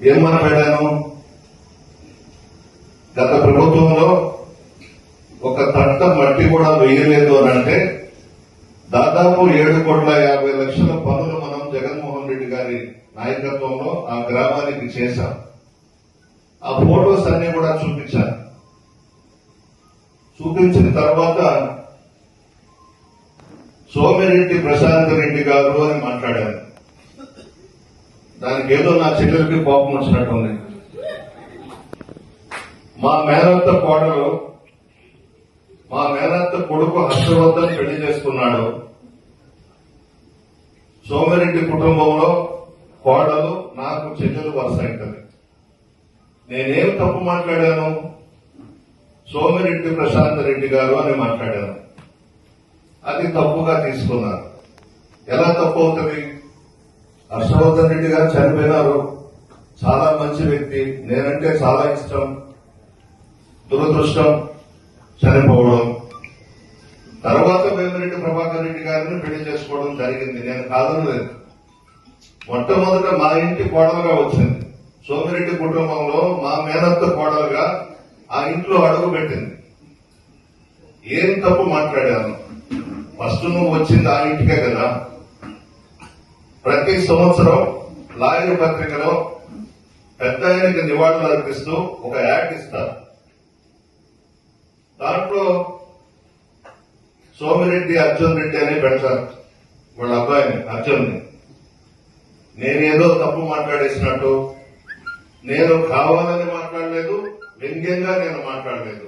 ఏం మాట్లాడాను? గత ప్రభుత్వంలో ఒక తట్ట మట్టి కూడా వేయలేదు అని అంటే దాదాపు 7,50,00,000 పనులు మనం జగన్మోహన్ రెడ్డి గారి నాయకత్వంలో ఆ గ్రామానికి చేశాం. ఆ ఫోటోస్ అన్ని కూడా చూపించాను. చూపించిన తర్వాత సోమిరెడ్డి ప్రశాంత్ రెడ్డి గారు అని మాట్లాడాను. దానికి ఏదో నా చెల్లెలకి కోపం వచ్చినట్టుంది. మా మేనత్త కోడలు, మా మేనత్త కొడుకు హర్షవర్ధన్ పెళ్లి చేసుకున్నాడు. సోమిరెడ్డి కుటుంబంలో కోడలు నాకు చెల్లెలు వరుస అవుతుంది. నేనేం తప్పు మాట్లాడాను? సోమిరెడ్డి ప్రశాంత్ రెడ్డి గారు అని మాట్లాడాను. అది తప్పుగా తీసుకున్నారు. ఎలా తప్పు అవుతుంది? హర్షవర్ధన్ రెడ్డి గారు చనిపోయినారు. చాలా మంచి వ్యక్తి, నేనంటే చాలా ఇష్టం. దురదృష్టం చనిపోవడం. తర్వాత వేమిరెడ్డి ప్రభాకర్ రెడ్డి గారిని పెళ్లి చేసుకోవడం జరిగింది. నేను కాదనలేదు. మొట్టమొదట మా ఇంటి కోడలుగా వచ్చింది. సోమిరెడ్డి కుటుంబంలో మా మేనత్త కోడలుగా ఆ ఇంట్లో అడుగు పెట్టింది. ఏం తప్పు మాట్లాడాను? ఫస్ట్ నువ్వు వచ్చింది ఆ ఇంటికే కదా. ప్రతి సంవత్సరం లాయర్ పత్రికలో పెద్ద ఆయనకి నివాళులు అర్పిస్తూ ఒక యాడ్ ఇస్తారు. దాంట్లో సోమిరెడ్డి అర్జున్ రెడ్డి అని పెడతారు, వాళ్ళ అబ్బాయిని అర్జున్ని. నేనేదో తప్పు మాట్లాడేసినట్టు, నేను కావాలని మాట్లాడలేదు, వ్యంగ్యంగా నేను మాట్లాడలేదు.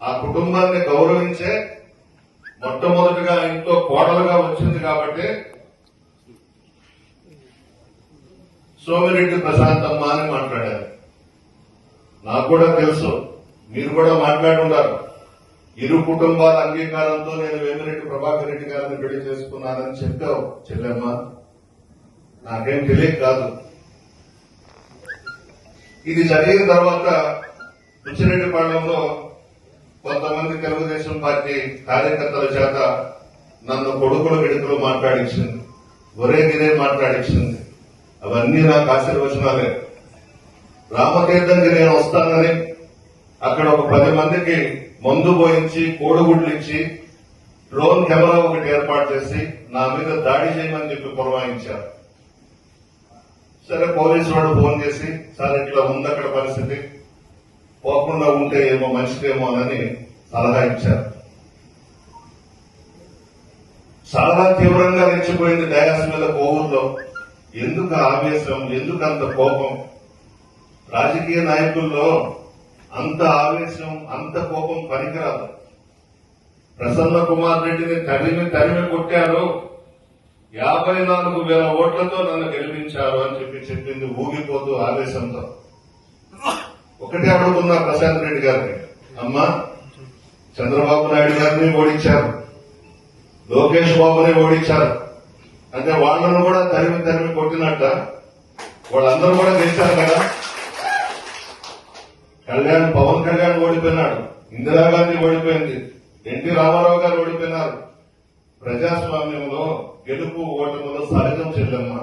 ఆ కుటుంబాన్ని గౌరవించే మొట్టమొదటిగా ఇంట్లో కోడలుగా వచ్చింది కాబట్టి సోమిరెడ్డి ప్రశాంతమ్మ అని మాట్లాడారు. నాకు కూడా తెలుసు, మీరు కూడా మాట్లాడుంటారు. ఇరు కుటుంబాల అంగీకారంతో నేను వేమిరెడ్డి ప్రభాకర్ రెడ్డి గారిని పెళ్లి చేసుకున్నానని చెప్పావు చెల్లెమ్మ. నాకేం తెలియక కాదు. ఇది జరిగిన తర్వాత బుచ్చిరెడ్డిపాళెంలో కొంతమంది తెలుగుదేశం పార్టీ కార్యకర్తల చేత నన్ను కొడుకులు విడుదల మాట్లాడించింది, ఒరేగిరే మాట్లాడించింది. అవన్నీ నాకు ఆశీర్వచనాలే. రామతీర్థంకి నేను వస్తానని అక్కడ ఒక 10 మందికి మందు పోయించి కోడిగుడ్లు ఇచ్చి డ్రోన్ కెమెరా ఒకటి ఏర్పాటు చేసి నా మీద దాడి చేయమని చెప్పి పురమాయించారు. సరే, పోలీసు వాడు ఫోన్ చేసి సార్ ఇట్లా ఉంది అక్కడ పరిస్థితి, పోకుండా ఉంటే ఏమో మంచిదేమో అని సలహా ఇచ్చారు. చాలా తీవ్రంగా రెచ్చిపోయింది డయాస్ మీద కోవూరులో. ఎందుకు ఆవేశం, ఎందుకు అంత కోపం? రాజకీయ నాయకుల్లో అంత ఆవేశం, అంత కోపం పనికిరాదు. ప్రసన్న కుమార్ రెడ్డిని తరిమి కొట్టారు, 54,000 ఓట్లతో నన్ను గెలిపించారు అని చెప్పింది ఊగిపోతూ ఆవేశంతో. ఒకటే అడుగుతున్నా ప్రశాంత్ రెడ్డి గారిని, అమ్మా చంద్రబాబు నాయుడు గారిని ఓడించారు, లోకేష్ బాబుని ఓడించారు అంటే వాళ్ళను కూడా తరిమి కొట్టినట్ట? వాళ్ళందరూ కూడా గెలిచారు కదా. పవన్ కళ్యాణ్ ఓడిపోయినాడు, ఇందిరాగాంధీ ఓడిపోయింది, ఎన్టీ రామారావు గారు ఓడిపోయినారు. ప్రజాస్వామ్యంలో గెలుపు ఓటములు సహజం చెల్లెమ్మ.